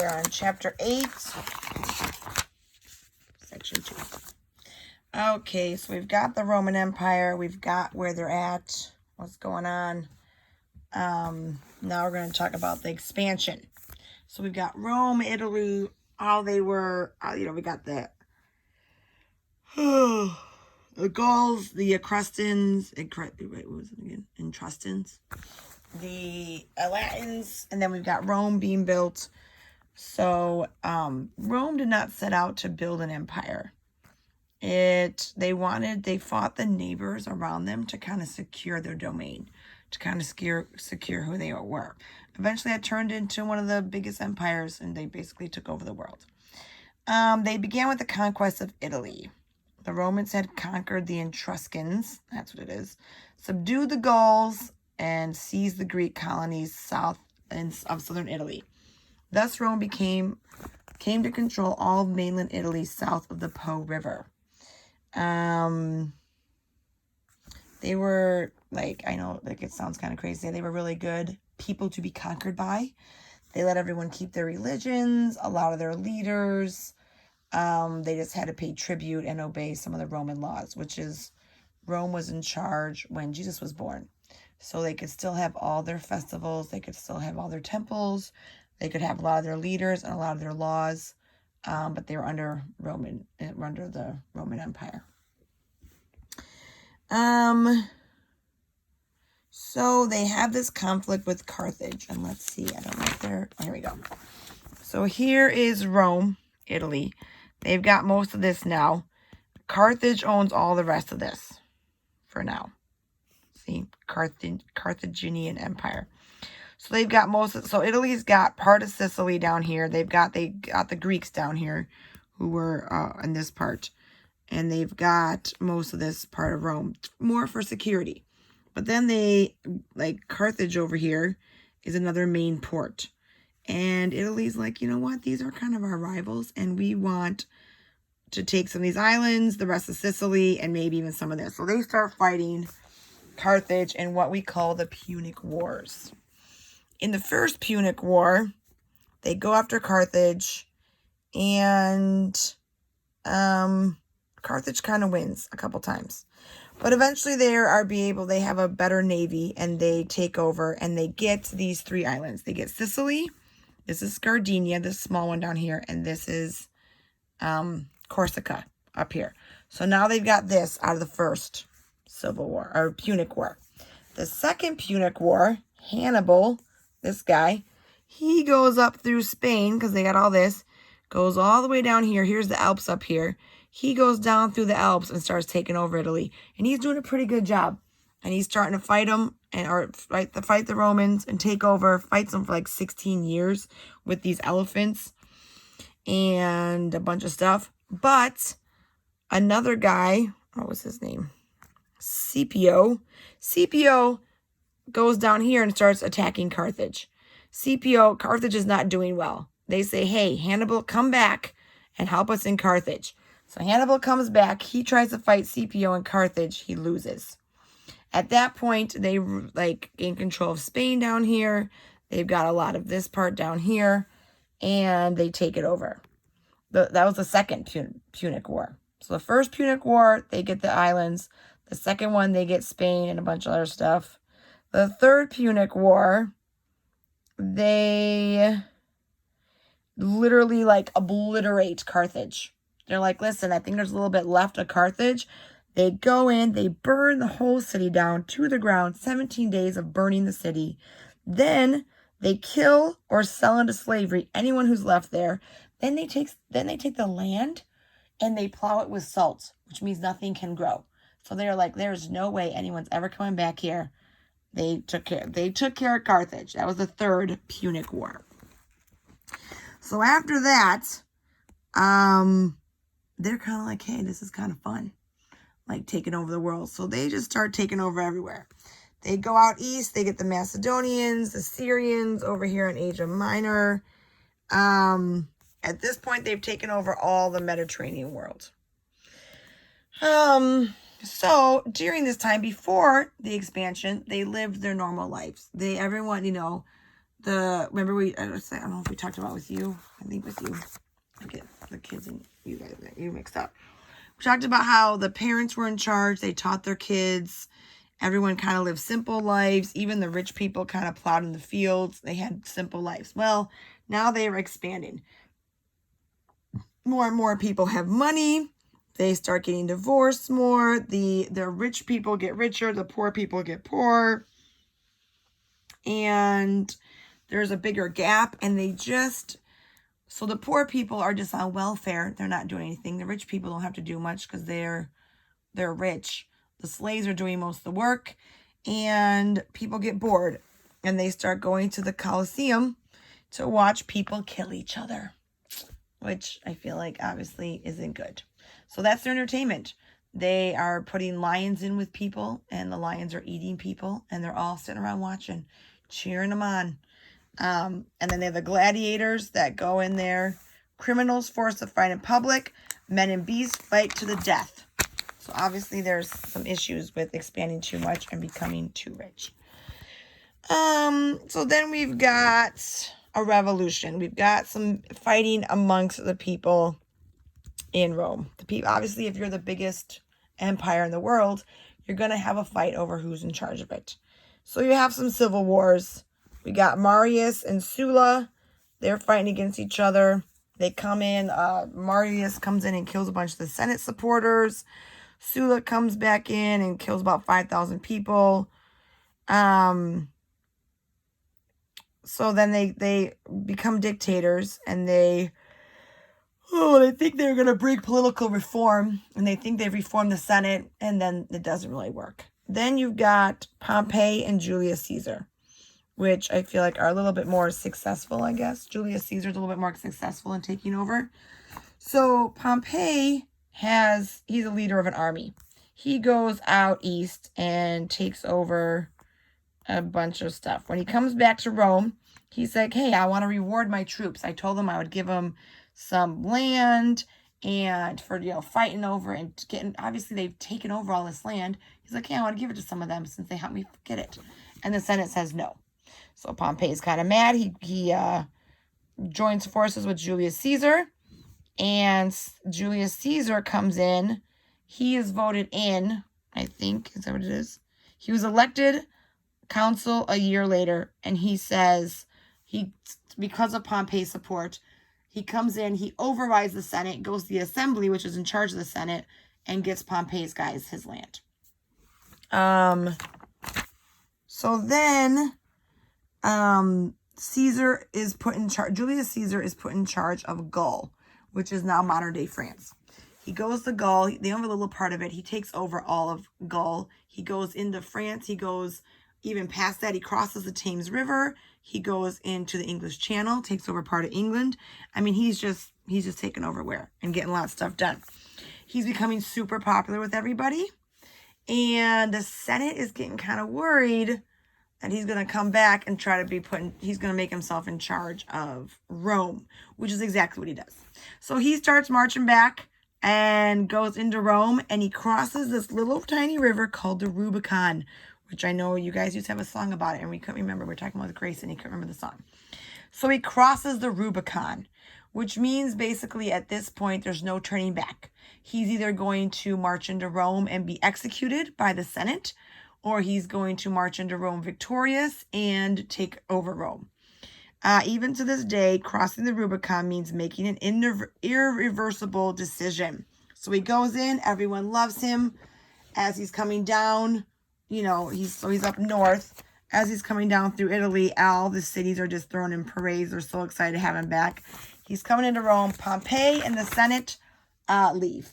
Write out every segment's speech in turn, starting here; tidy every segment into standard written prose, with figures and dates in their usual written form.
we're on chapter 8, section 2. Okay, so we've got the Roman Empire. We've got where they're at, what's going on. Now we're going to talk about the expansion. So we've got Rome, Italy, how they were, we got the Gauls, the Etruscans, wait, what was it again? Etruscans, the Latins, and then we've got Rome being built. So Rome did not set out to build an empire. They fought the neighbors around them to kind of secure their domain, to kind of secure who they were. Eventually that turned into one of the biggest empires, and they basically took over the world. They began with the conquest of Italy. The Romans had conquered the Etruscans, that's what it is, subdued the Gauls, and seized the Greek colonies south of southern Italy. Thus, Rome came to control all of mainland Italy south of the Po River. They were, I know, it sounds kind of crazy. They were really good people to be conquered by. They let everyone keep their religions, a lot of their leaders. They just had to pay tribute and obey some of the Roman laws, which is Rome was in charge when Jesus was born. So they could still have all their festivals. They could still have all their temples. They could have a lot of their leaders and a lot of their laws. But they were under the Roman Empire. So they have this conflict with Carthage. And let's see, I don't know if here we go. So here is Rome, Italy. They've got most of this now. Carthage owns all the rest of this for now. See, Carthaginian Empire. So they've got so Italy's got part of Sicily down here. They got the Greeks down here who were in this part. And they've got most of this part of Rome, more for security. But then Carthage over here is another main port. And Italy's like, you know what? These are kind of our rivals, and we want to take some of these islands, the rest of Sicily, and maybe even some of this. So they start fighting Carthage in what we call the Punic Wars. In the first Punic War, they go after Carthage, and Carthage kind of wins a couple times. But eventually they have a better navy, and they take over, and they get these 3 islands. They get Sicily, this is Sardinia, this small one down here, and this is Corsica up here. So now they've got this out of the first Civil War, or Punic War. The second Punic War, Hannibal, this guy, he goes up through Spain, because they got all this, goes all the way down here. Here's the Alps up here. He goes down through the Alps and starts taking over Italy. And he's doing a pretty good job. And he's starting to fight them, fight the Romans and take over, fights them for 16 years with these elephants and a bunch of stuff. But another guy, what was his name? Scipio goes down here and starts attacking Carthage. Carthage is not doing well. They say, hey, Hannibal, come back and help us in Carthage. So Hannibal comes back. He tries to fight Scipio in Carthage. He loses. At that point, they gain control of Spain down here. They've got a lot of this part down here, and they take it over. That was the second Punic War. So the first Punic War, they get the islands. The second one, they get Spain and a bunch of other stuff. The third Punic War, they literally obliterate Carthage. They're like, listen, I think there's a little bit left of Carthage. They go in, they burn the whole city down to the ground, 17 days of burning the city. Then they kill or sell into slavery anyone who's left there. Then they take the land and they plow it with salt, which means nothing can grow. So they're like, there's no way anyone's ever coming back here. They took care of Carthage. That was the third Punic War. So after that, they're kind of like, hey, this is kind of fun, taking over the world. So they just start taking over everywhere. They go out east. They get the Macedonians, the Syrians over here in Asia Minor. At this point, they've taken over all the Mediterranean world. So during this time, before the expansion, they lived their normal lives. Everyone, remember I don't know if we talked about with you. I think with you. I get the kids and you guys, you mixed up. We talked about how the parents were in charge. They taught their kids. Everyone kind of lived simple lives. Even the rich people kind of plowed in the fields. They had simple lives. Well, now they are expanding. More and more people have money. They start getting divorced more. The rich people get richer. The poor people get poorer. And there's a bigger gap. And so the poor people are just on welfare. They're not doing anything. The rich people don't have to do much because they're rich. The slaves are doing most of the work. And people get bored. And they start going to the Colosseum to watch people kill each other. Which I feel like obviously isn't good. So that's their entertainment. They are putting lions in with people, and the lions are eating people, and they're all sitting around watching, cheering them on. And then they have the gladiators that go in there. Criminals forced to fight in public. Men and beasts fight to the death. So obviously there's some issues with expanding too much and becoming too rich. So then we've got a revolution. We've got some fighting amongst the people in Rome. Obviously, if you're the biggest empire in the world, you're going to have a fight over who's in charge of it. So you have some civil wars. We got Marius and Sulla. They're fighting against each other. They come in. Marius comes in and kills a bunch of the Senate supporters. Sulla comes back in and kills about 5,000 people. So then they become dictators, and they think they're going to bring political reform, and they think they've reformed the Senate, and then it doesn't really work. Then you've got Pompey and Julius Caesar, which I feel like are a little bit more successful, I guess. Julius Caesar's a little bit more successful in taking over. So Pompey he's a leader of an army. He goes out east and takes over a bunch of stuff. When he comes back to Rome, he's like, hey, I want to reward my troops. I told them I would give them some land and for, fighting over and getting, obviously they've taken over all this land. He's like, hey, I want to give it to some of them since they helped me get it. And the Senate says no. So Pompey's kind of mad. He joins forces with Julius Caesar, and Julius Caesar comes in. He is voted in, I think. Is that what it is? He was elected consul a year later, and he says because of Pompey's support, he comes in, he overrides the Senate, goes to the assembly, which is in charge of the Senate, and gets Pompey's guys his land. So then Caesar is put in charge. Julius Caesar is put in charge of Gaul, which is now modern day France. He goes to Gaul. They own a little part of it. He takes over all of Gaul. He goes into France. He goes even past that. He crosses the Thames River. He goes into the English Channel, takes over part of England. I mean, he's just taking over and getting a lot of stuff done. He's becoming super popular with everybody. And the Senate is getting kind of worried that he's going to come back and try to he's going to make himself in charge of Rome, which is exactly what he does. So he starts marching back and goes into Rome, and he crosses this little tiny river called the Rubicon, which I know you guys used to have a song about it, and we couldn't remember. We were talking about Grace, and he couldn't remember the song. So he crosses the Rubicon, which means basically at this point, there's no turning back. He's either going to march into Rome and be executed by the Senate, or he's going to march into Rome victorious and take over Rome. Even to this day, crossing the Rubicon means making an irreversible decision. So he goes in, everyone loves him. As he's coming down, he's up north. As he's coming down through Italy, all the cities are just throwing him parades. They're so excited to have him back. He's coming into Rome. Pompey and the Senate leave.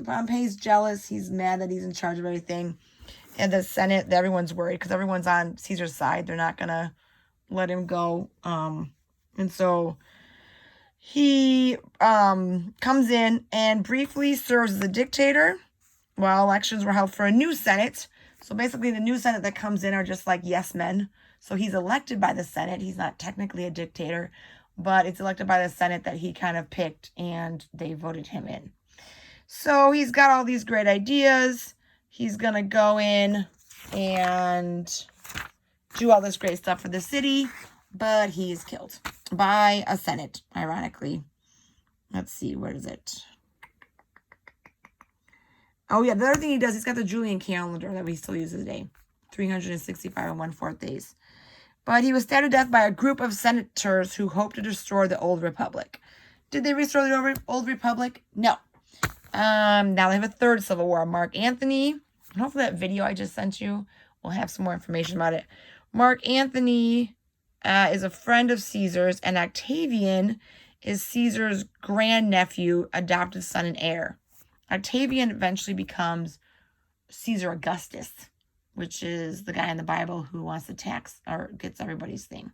Pompey's jealous. He's mad that he's in charge of everything. And the Senate, everyone's worried because everyone's on Caesar's side. They're not going to let him go. And so he comes in and briefly serves as a dictator while elections were held for a new Senate. So basically the new Senate that comes in are just like yes men. So he's elected by the Senate. He's not technically a dictator, but it's elected by the Senate that he kind of picked, and they voted him in. So he's got all these great ideas. He's going to go in and do all this great stuff for the city. but he's killed by a Senate, ironically. Let's see, where is it? Oh, yeah, the other thing he does, he's got the Julian calendar that we still use today. 365 and 1/4 days. But he was stabbed to death by a group of senators who hoped to destroy the old republic. Did they restore the old republic? No. Now they have a third civil war. Mark Antony. Hopefully that video I just sent you will have some more information about it. Mark Antony is a friend of Caesar's, and Octavian is Caesar's grandnephew, adopted son, and heir. Octavian eventually becomes Caesar Augustus, which is the guy in the Bible who wants to tax or gets everybody's thing.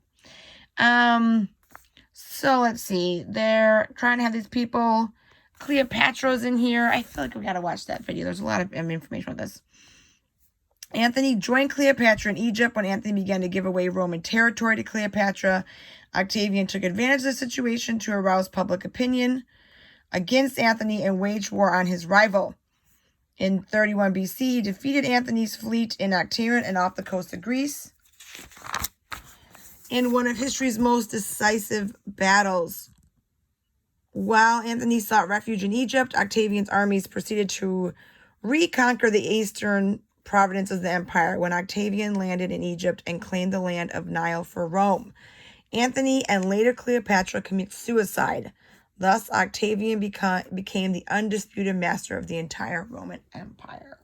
So let's see. They're trying to have these people. Cleopatra's in here. I feel like we got to watch that video. There's a lot of information on this. Antony joined Cleopatra in Egypt. When Antony began to give away Roman territory to Cleopatra, Octavian took advantage of the situation to arouse public opinion against Antony and waged war on his rival. In 31 BC, he defeated Antony's fleet in Actium and off the coast of Greece in one of history's most decisive battles. While Antony sought refuge in Egypt, Octavian's armies proceeded to reconquer the eastern provinces of the empire when Octavian landed in Egypt and claimed the land of Nile for Rome. Antony and later Cleopatra commit suicide. Thus, Octavian became the undisputed master of the entire Roman Empire.